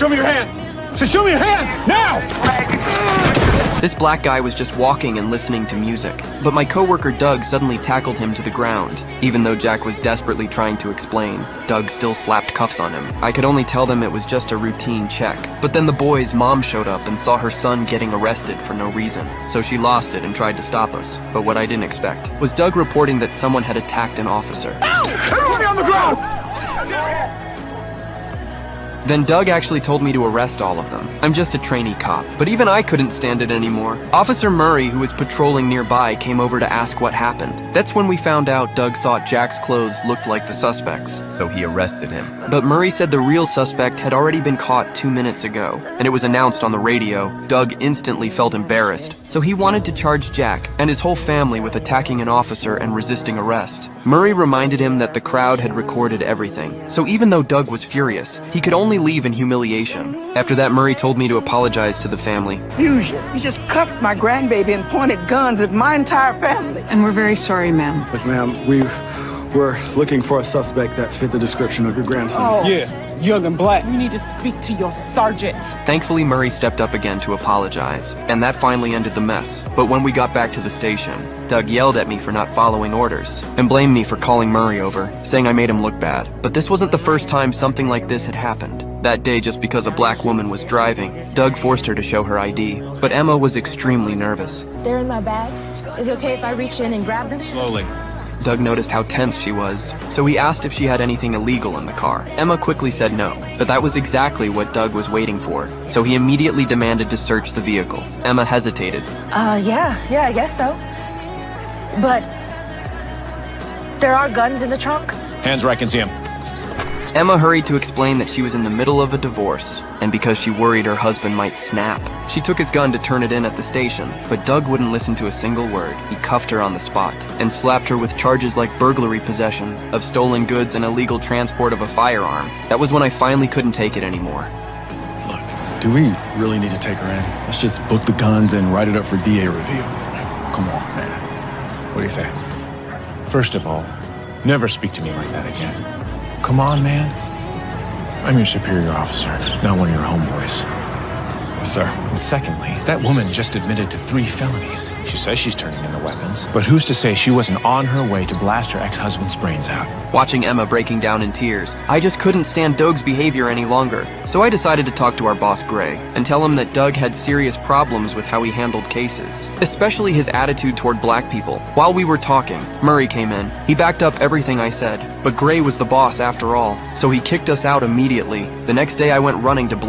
Show me your hands! So show me your hands! Now! This black guy was just walking and listening to music, but my coworker Doug suddenly tackled him to the ground. Even though Jack was desperately trying to explain, Doug still slapped cuffs on him. I could only tell them it was just a routine check. But then the boy's mom showed up and saw her son getting arrested for no reason. So she lost it and tried to stop us. But what I didn't expect was Doug reporting that someone had attacked an officer. Ow! Everybody on the ground! Then Doug actually told me to arrest all of them. I'm just a trainee cop, but even I couldn't stand it anymore. Officer Murray, who was patrolling nearby, came over to ask what happened. That's when we found out Doug thought Jack's clothes looked like the suspect's, so he arrested him. But Murray said the real suspect had already been caught 2 minutes ago, and it was announced on the radio. Doug instantly felt embarrassed, so he wanted to charge Jack and his whole family with attacking an officer and resisting arrest. Murray reminded him that the crowd had recorded everything, so even though Doug was furious, he could only leave in humiliation. After that, Murray told me to apologize to the family. Fusion, you just cuffed my grandbaby and pointed guns at my entire family. And we're very sorry, ma'am. Yes, ma'am. We're looking for a suspect that fit the description of your grandson. Oh. Yeah, young and black. You need to speak to your sergeant. Thankfully, Murray stepped up again to apologize, and that finally ended the mess. But when we got back to the station, Doug yelled at me for not following orders, and blamed me for calling Murray over, saying I made him look bad. But this wasn't the first time something like this had happened. That day, just because a black woman was driving, Doug forced her to show her ID. But Emma was extremely nervous. They're in my bag. Is it okay if I reach in and grab them? Slowly. Doug noticed how tense she was, so he asked if she had anything illegal in the car. Emma quickly said no, but that was exactly what Doug was waiting for, so he immediately demanded to search the vehicle. Emma hesitated. Yeah, I guess so. But there are guns in the trunk? Hands where I can see them. Emma hurried to explain that she was in the middle of a divorce, and because she worried her husband might snap, she took his gun to turn it in at the station. But Doug wouldn't listen to a single word. He cuffed her on the spot and slapped her with charges like burglary, possession of stolen goods, and illegal transport of a firearm. That was when I finally couldn't take it anymore. Look, do we really need to take her in? Let's just book the guns and write it up for DA review. Come on, man. What do you say? First of all, never speak to me like that again. Come on, man. I'm your superior officer, not one of your homeboys. Sir. And secondly, that woman just admitted to 3 felonies. She says she's turning in the weapons, but who's to say she wasn't on her way to blast her ex-husband's brains out? Watching Emma breaking down in tears, I just couldn't stand Doug's behavior any longer. So I decided to talk to our boss Gray and tell him that Doug had serious problems with how he handled cases, especially his attitude toward black people. While we were talking, Murray came in. He backed up everything I said, but Gray was the boss after all, so he kicked us out immediately. The next day I went running to blow